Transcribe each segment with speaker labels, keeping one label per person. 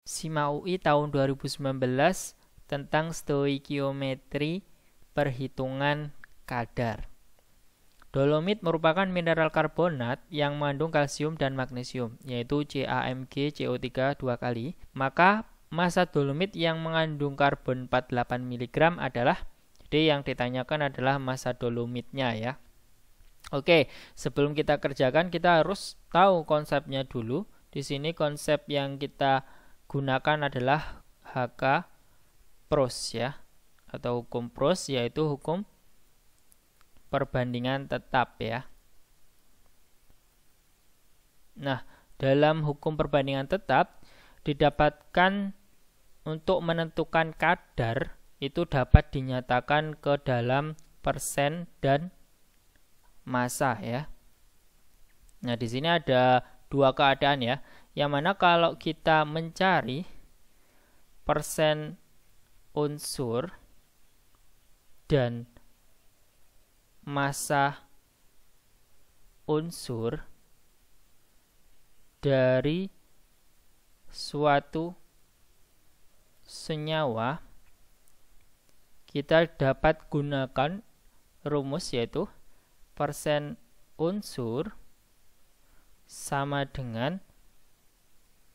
Speaker 1: SIMA UI tahun 2019 tentang stoikiometri perhitungan kadar. Dolomit merupakan mineral karbonat yang mengandung kalsium dan magnesium, yaitu CaMg CO3 2 kali. Maka massa dolomit yang mengandung karbon 48 mg adalah, jadi yang ditanyakan adalah massa dolomitnya ya. Oke, sebelum kita kerjakan kita harus tahu konsepnya dulu. Di sini konsep yang kita gunakan adalah HK Pros ya, atau hukum Pros, yaitu hukum perbandingan tetap ya. Nah, dalam hukum perbandingan tetap didapatkan untuk menentukan kadar itu dapat dinyatakan ke dalam persen dan massa ya. Nah, di sini ada dua keadaan ya. Yang mana kalau kita mencari persen unsur dan massa unsur dari suatu senyawa, kita dapat gunakan rumus yaitu persen unsur sama dengan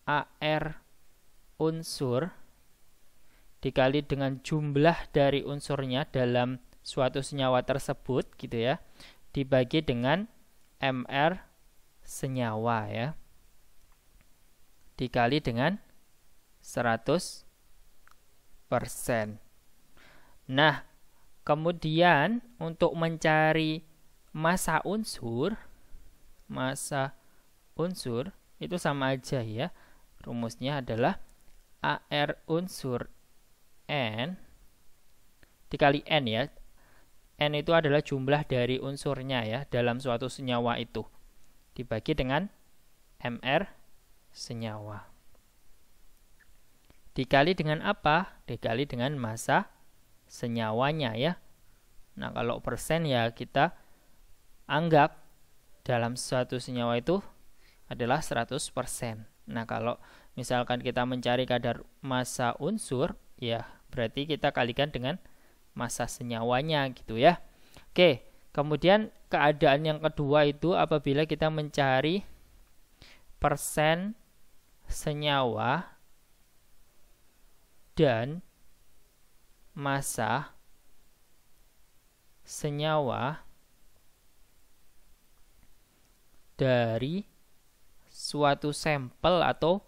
Speaker 1: AR unsur dikali dengan jumlah dari unsurnya dalam suatu senyawa tersebut gitu ya, dibagi dengan MR senyawa ya, dikali dengan 100%. Nah, kemudian untuk mencari massa unsur itu sama aja ya, rumusnya adalah AR unsur N dikali N ya. N itu adalah jumlah dari unsurnya ya dalam suatu senyawa itu, dibagi dengan MR senyawa. Dikali dengan apa? Dikali dengan massa senyawanya ya. Nah, kalau persen ya kita anggap dalam suatu senyawa itu adalah 100%. Nah, kalau misalkan kita mencari kadar massa unsur, ya berarti kita kalikan dengan massa senyawanya gitu ya. Oke, kemudian keadaan yang kedua itu apabila kita mencari persen senyawa dan massa senyawa dari suatu sampel, atau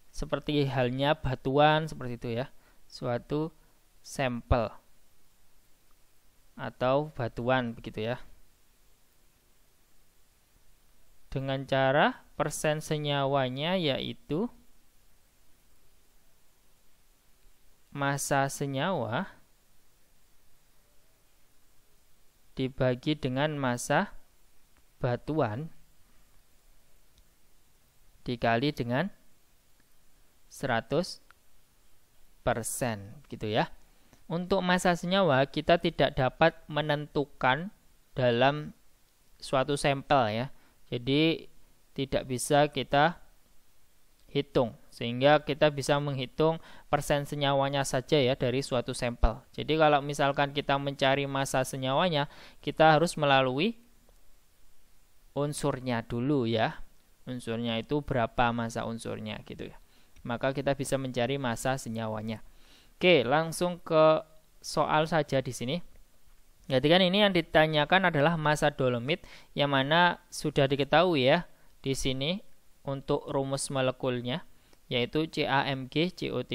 Speaker 1: seperti halnya batuan seperti itu ya, suatu sampel atau batuan begitu ya, dengan cara persen senyawanya yaitu massa senyawa dibagi dengan massa batuan dikali dengan 100% gitu ya. Untuk massa senyawa kita tidak dapat menentukan dalam suatu sampel ya. Jadi tidak bisa kita hitung, sehingga kita bisa menghitung persen senyawanya saja ya dari suatu sampel. Jadi kalau misalkan kita mencari massa senyawanya, kita harus melalui unsurnya dulu ya. Unsurnya itu berapa massa unsurnya gitu ya. Maka kita bisa mencari massa senyawanya. Oke, langsung ke soal saja di sini. Jadi kan ini yang ditanyakan adalah massa dolomit, yang mana sudah diketahui ya di sini untuk rumus molekulnya yaitu CaMg CO3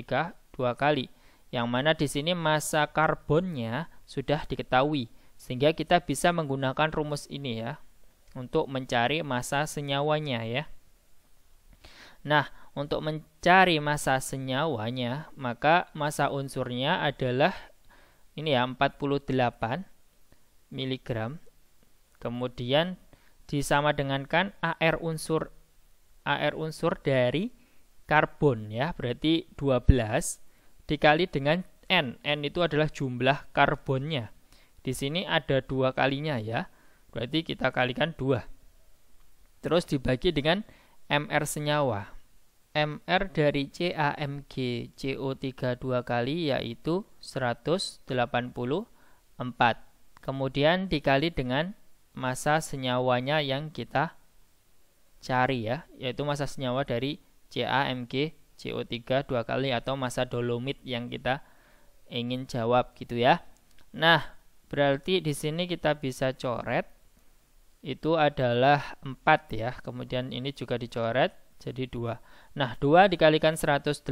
Speaker 1: 2 kali. Yang mana di sini massa karbonnya sudah diketahui, sehingga kita bisa menggunakan rumus ini ya untuk mencari massa senyawanya ya. Nah, untuk mencari massa senyawanya, maka massa unsurnya adalah ini ya, 48 mg. Kemudian disama dengankan AR unsur dari karbon ya, berarti 12 dikali dengan N. N itu adalah jumlah karbonnya. Di sini ada 2 kalinya ya, berarti kita kalikan 2. Terus dibagi dengan MR senyawa. MR dari CaMg CO3 dua kali yaitu 184. Kemudian dikali dengan massa senyawanya yang kita cari ya, yaitu massa senyawa dari CaMg CO3 dua kali atau massa dolomit yang kita ingin jawab gitu ya. Nah, berarti di sini kita bisa coret itu adalah 4 ya. Kemudian ini juga dicoret jadi 2. Nah, 2 dikalikan 184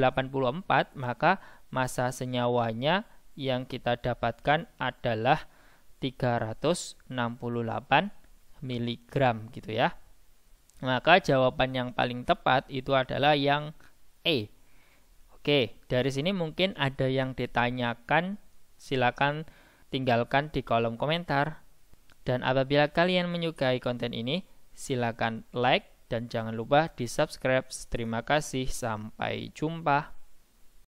Speaker 1: maka massa senyawanya yang kita dapatkan adalah 368 mg gitu ya. Maka jawaban yang paling tepat itu adalah yang E. Oke, dari sini mungkin ada yang ditanyakan, silakan tinggalkan di kolom komentar. Dan apabila kalian menyukai konten ini, silakan like dan jangan lupa di subscribe. Terima kasih, sampai jumpa.